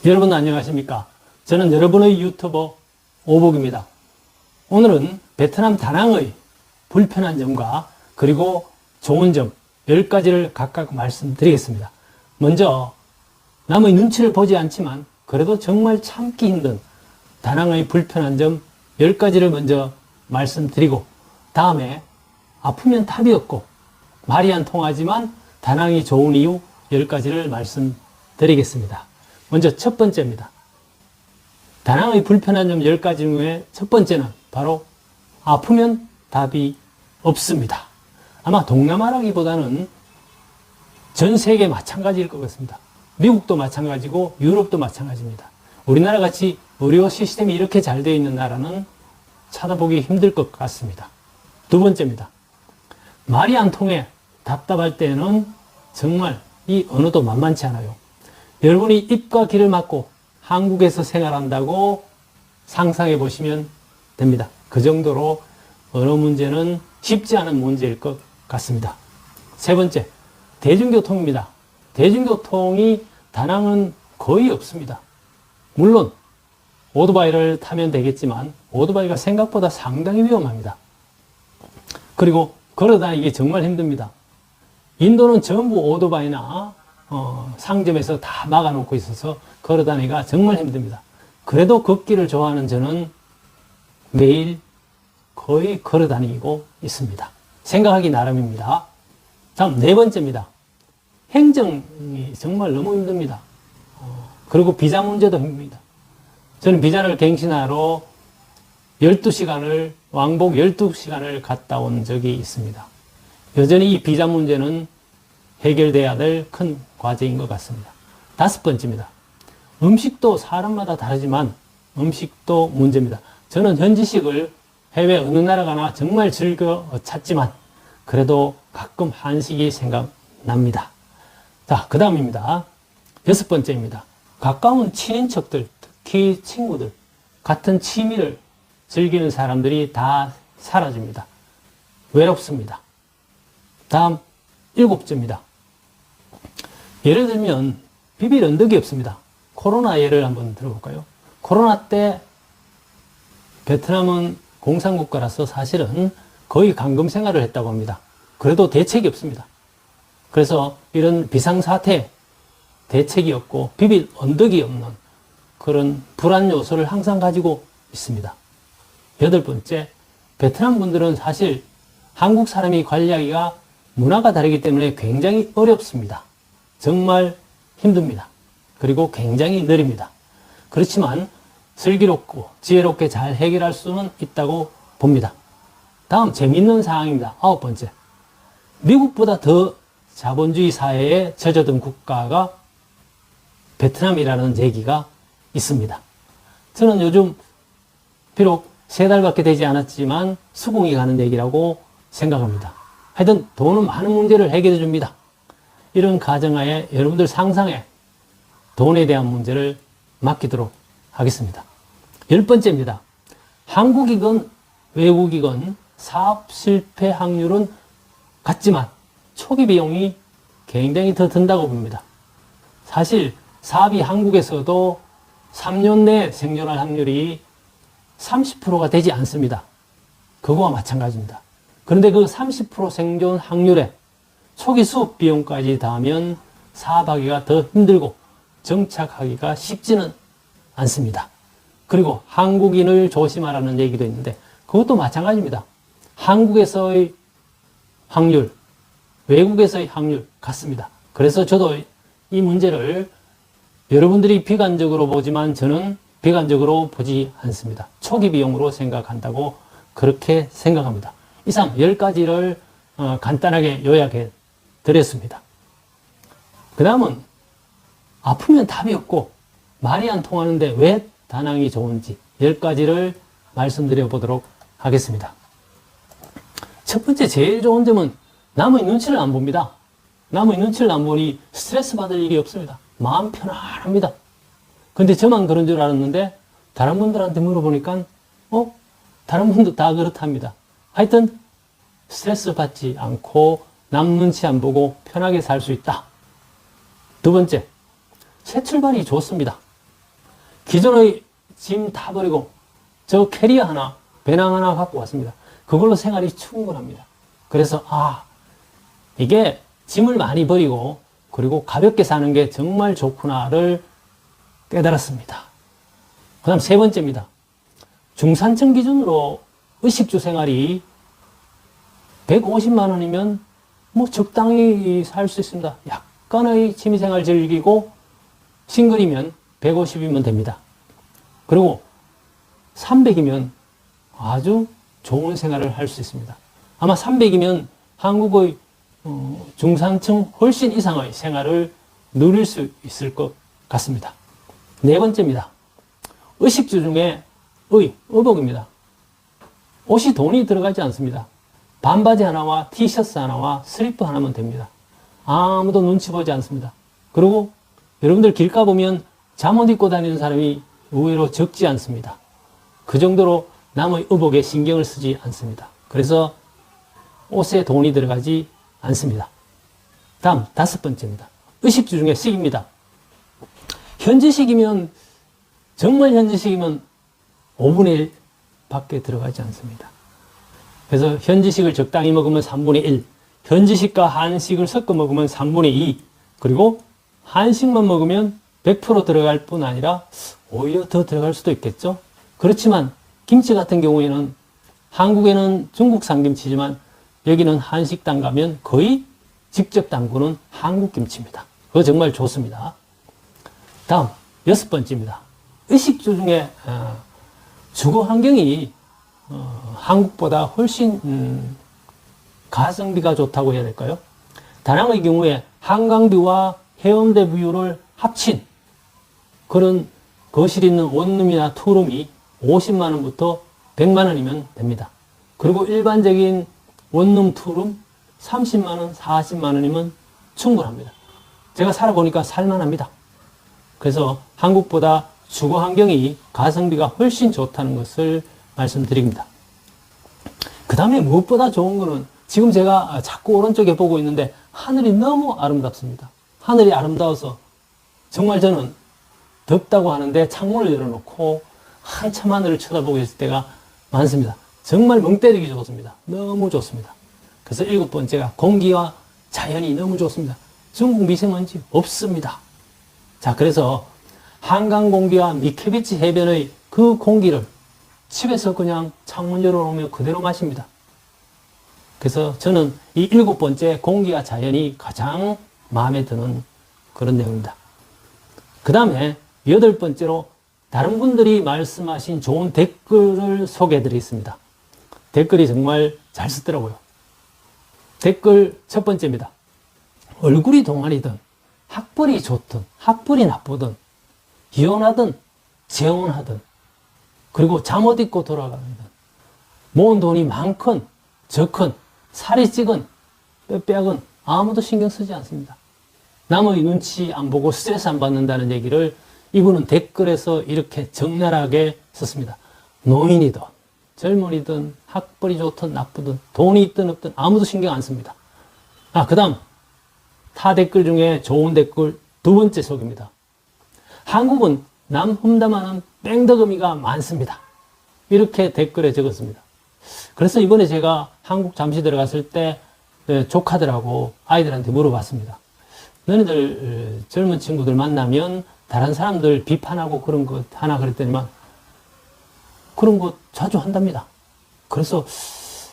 여러분 안녕하십니까? 저는 여러분의 유튜버 오복입니다. 오늘은 베트남 다낭의 불편한 점과 그리고 좋은 점 10가지를 각각 말씀드리겠습니다. 먼저 남의 눈치를 보지 않지만 그래도 정말 참기 힘든 다낭의 불편한 점 10가지를 먼저 말씀드리고, 다음에 아프면 답이 없고 말이 안 통하지만 다낭이 좋은 이유 10가지를 말씀드리겠습니다. 먼저 첫 번째입니다. 다낭의 불편한 점 10가지 중에 첫 번째는 바로 아프면 답이 없습니다. 아마 동남아라기보다는 전 세계 마찬가지일 것 같습니다. 미국도 마찬가지고 유럽도 마찬가지입니다. 우리나라 같이 의료 시스템이 이렇게 잘 되어 있는 나라는 찾아보기 힘들 것 같습니다. 두 번째입니다. 말이 안 통해 답답할 때는 정말 이 언어도 만만치 않아요. 여러분이 입과 귀를 막고 한국에서 생활한다고 상상해 보시면 됩니다. 그 정도로 언어 문제는 쉽지 않은 문제일 것 같습니다. 세 번째, 대중교통입니다. 대중교통이 다낭은 거의 없습니다. 물론 오토바이를 타면 되겠지만 오토바이가 생각보다 상당히 위험합니다. 그리고 걸어다니기 정말 힘듭니다. 인도는 전부 오토바이나 상점에서 다 막아놓고 있어서 걸어다니기가 정말 힘듭니다. 그래도 걷기를 좋아하는 저는 매일 거의 걸어다니고 있습니다. 생각하기 나름입니다. 다음 네 번째입니다. 행정이 정말 너무 힘듭니다. 그리고 비자 문제도 힘듭니다. 저는 비자를 갱신하러 12시간을, 왕복 12시간을 갔다 온 적이 있습니다. 여전히 이 비자 문제는 해결돼야 될 큰 과제인 것 같습니다. 다섯 번째입니다. 음식도 사람마다 다르지만 음식도 문제입니다. 저는 현지식을 해외 어느 나라 가나 정말 즐겨 찾지만 그래도 가끔 한식이 생각납니다. 자, 그 다음입니다. 여섯 번째입니다. 가까운 친인척들, 특히 친구들, 같은 취미를 즐기는 사람들이 다 사라집니다. 외롭습니다. 다음 일곱째입니다. 예를 들면 비빌 언덕이 없습니다. 코로나 예를 한번 들어볼까요? 코로나 때 베트남은 공산국가라서 사실은 거의 감금 생활을 했다고 합니다. 그래도 대책이 없습니다. 그래서 이런 비상사태 대책이 없고 비빌 언덕이 없는 그런 불안 요소를 항상 가지고 있습니다. 여덟 번째, 베트남 분들은 사실 한국 사람이 관리하기가 문화가 다르기 때문에 굉장히 어렵습니다. 정말 힘듭니다. 그리고 굉장히 느립니다. 그렇지만 슬기롭고 지혜롭게 잘 해결할 수는 있다고 봅니다. 다음 재미있는 사항입니다. 아홉 번째, 미국보다 더 자본주의 사회에 젖어든 국가가 베트남이라는 얘기가 있습니다. 저는 요즘 비록 3달밖에 되지 않았지만 수긍이 가는 얘기라고 생각합니다. 하여튼 돈은 많은 문제를 해결해 줍니다. 이런 가정하에 여러분들 상상에 돈에 대한 문제를 맡기도록 하겠습니다. 10번째입니다. 한국이건 외국이건 사업 실패 확률은 같지만 초기 비용이 굉장히 더 든다고 봅니다. 사실 사업이 한국에서도 3년 내에 생존할 확률이 30%가 되지 않습니다. 그거와 마찬가지입니다. 그런데 그 30% 생존 확률에 초기 수업 비용까지 더하면 사업하기가 더 힘들고 정착하기가 쉽지는 않습니다. 그리고 한국인을 조심하라는 얘기도 있는데 그것도 마찬가지입니다. 한국에서의 확률, 외국에서의 확률 같습니다. 그래서 저도 이 문제를 여러분들이 비관적으로 보지만 저는 비관적으로 보지 않습니다. 초기 비용으로 생각한다고 그렇게 생각합니다. 이상 10가지를 간단하게 요약해 드렸습니다. 그 다음은 아프면 답이 없고 말이 안 통하는데 왜 다낭이 좋은지 10가지를 말씀드려 보도록 하겠습니다. 첫 번째 제일 좋은 점은 남의 눈치를 안 봅니다. 남의 눈치를 안 보니 스트레스 받을 일이 없습니다. 마음 편안합니다. 근데 저만 그런 줄 알았는데 다른 분들한테 물어보니까 다른 분도 다 그렇답니다. 하여튼 스트레스 받지 않고 남 눈치 안 보고 편하게 살 수 있다. 두 번째, 새 출발이 좋습니다. 기존의 짐 다 버리고 저 캐리어 하나, 배낭 하나 갖고 왔습니다. 그걸로 생활이 충분합니다. 그래서 이게 짐을 많이 버리고 그리고 가볍게 사는 게 정말 좋구나를 깨달았습니다. 그 다음 세 번째입니다. 중산층 기준으로 의식주 생활이 150만 원이면 뭐 적당히 살 수 있습니다. 약간의 취미생활 즐기고 싱글이면 150이면 됩니다. 그리고 300이면 아주 좋은 생활을 할 수 있습니다. 아마 300이면 한국의 중산층 훨씬 이상의 생활을 누릴 수 있을 것 같습니다. 네 번째입니다. 의식주 중에 의복입니다. 옷이 돈이 들어가지 않습니다. 반바지 하나와 티셔츠 하나와 슬리퍼 하나면 됩니다. 아무도 눈치 보지 않습니다. 그리고 여러분들 길 가보면 잠옷 입고 다니는 사람이 의외로 적지 않습니다. 그 정도로 남의 의복에 신경을 쓰지 않습니다. 그래서 옷에 돈이 들어가지 않습니다. 다음 다섯 번째입니다. 의식주 중에 식입니다. 현지식이면 정말 현지식이면 5분의 1 밖에 들어가지 않습니다. 그래서 현지식을 적당히 먹으면 3분의 1, 현지식과 한식을 섞어 먹으면 3분의 2, 그리고 한식만 먹으면 100% 들어갈 뿐 아니라 오히려 더 들어갈 수도 있겠죠. 그렇지만 김치 같은 경우에는 한국에는 중국산 김치지만 여기는 한식당 가면 거의 직접 담그는 한국 김치입니다. 그거 정말 좋습니다. 다음 여섯 번째입니다. 의식주 중에 주거 환경이 한국보다 훨씬 가성비가 좋다고 해야 될까요? 다낭의 경우에 한강뷰와 해운대 뷰를 합친 그런 거실 있는 원룸이나 투룸이 50만 원부터 100만 원이면 됩니다. 그리고 일반적인 원룸 투룸 30만 원, 40만 원이면 충분합니다. 제가 살아보니까 살만합니다. 그래서 한국보다 주거 환경이 가성비가 훨씬 좋다는 것을 말씀드립니다. 그 다음에 무엇보다 좋은 거는 지금 제가 자꾸 오른쪽에 보고 있는데 하늘이 너무 아름답습니다. 하늘이 아름다워서 정말 저는 덥다고 하는데 창문을 열어놓고 한참 하늘을 쳐다보고 있을 때가 많습니다. 정말 멍 때리기 좋습니다. 너무 좋습니다. 그래서 일곱 번째가 공기와 자연이 너무 좋습니다. 중국 미세먼지 없습니다. 자, 그래서 한강 공기와 미케비치 해변의 그 공기를 집에서 그냥 창문 열어놓으면 그대로 마십니다. 그래서 저는 이 일곱 번째 공기와 자연이 가장 마음에 드는 그런 내용입니다. 그 다음에 여덟 번째로 다른 분들이 말씀하신 좋은 댓글을 소개해 드리겠습니다. 댓글이 정말 잘 쓰더라고요. 댓글 첫 번째입니다. 얼굴이 동안이든 학벌이 좋든 학벌이 나쁘든 이혼하든 재혼하든 그리고 잠옷 입고 돌아가든 모은 돈이 많건 적건 살이 찌건 뼈빼약은 아무도 신경 쓰지 않습니다. 남의 눈치 안 보고 스트레스 안 받는다는 얘기를 이분은 댓글에서 이렇게 적나라하게 썼습니다. 노인이든 젊은이든 학벌이 좋든 나쁘든 돈이 있든 없든 아무도 신경 안 씁니다. 그 다음 타 댓글 중에 좋은 댓글 두 번째 소개입니다. 한국은 남 험담하는 뺑덕어미가 많습니다. 이렇게 댓글에 적었습니다. 그래서 이번에 제가 한국 잠시 들어갔을 때 조카들하고 아이들한테 물어봤습니다. 너희들 젊은 친구들 만나면 다른 사람들 비판하고 그런 것 하나 그랬더니만 그런 거 자주 한답니다. 그래서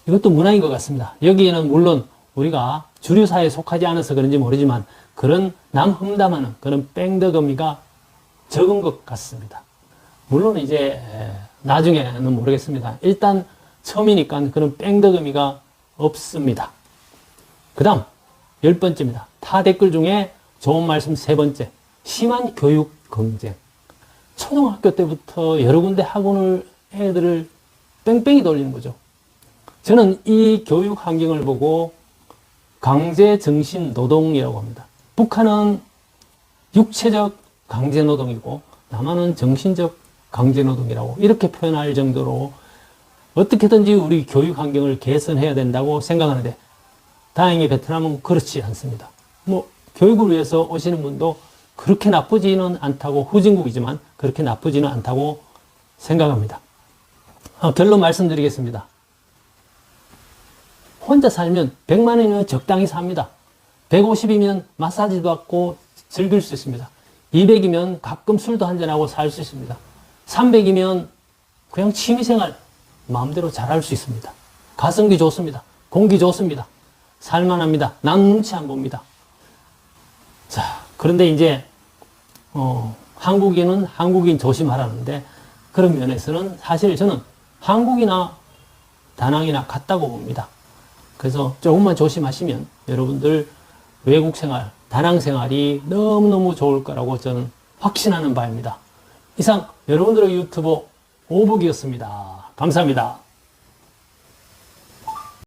이것도 문화인 것 같습니다. 여기에는 물론 우리가 주류사회에 속하지 않아서 그런지 모르지만 그런 남 험담하는 그런 뺑덕어미가 적은 것 같습니다. 물론 이제 나중에는 모르겠습니다. 일단 처음이니까 그런 뺑덕어미가 없습니다. 그 다음 10번째입니다. 타 댓글 중에 좋은 말씀 세 번째. 심한 교육 경쟁. 초등학교 때부터 여러 군데 학원을 애들을 뺑뺑이 돌리는 거죠. 저는 이 교육 환경을 보고 강제 정신 노동이라고 합니다. 북한은 육체적 강제 노동이고 남한은 정신적 강제 노동이라고 이렇게 표현할 정도로 어떻게든지 우리 교육 환경을 개선해야 된다고 생각하는데 다행히 베트남은 그렇지 않습니다. 교육을 위해서 오시는 분도 그렇게 나쁘지는 않다고, 후진국이지만 그렇게 나쁘지는 않다고 생각합니다. 결론 말씀드리겠습니다. 혼자 살면 100만 원이면 적당히 삽니다. 150이면 마사지도 받고 즐길 수 있습니다. 200이면 가끔 술도 한잔하고 살 수 있습니다. 300이면 그냥 취미생활 마음대로 잘할 수 있습니다. 가성비 좋습니다. 공기 좋습니다. 살만합니다. 남 눈치 안 봅니다. 자, 그런데 이제 한국인은 한국인 조심하라는데, 그런 면에서는 사실 저는 한국이나 다낭이나 같다고 봅니다. 그래서 조금만 조심하시면 여러분들 외국 생활, 다낭 생활이 너무너무 좋을 거라고 저는 확신하는 바입니다. 이상 여러분들의 유튜버 오북이었습니다. 감사합니다.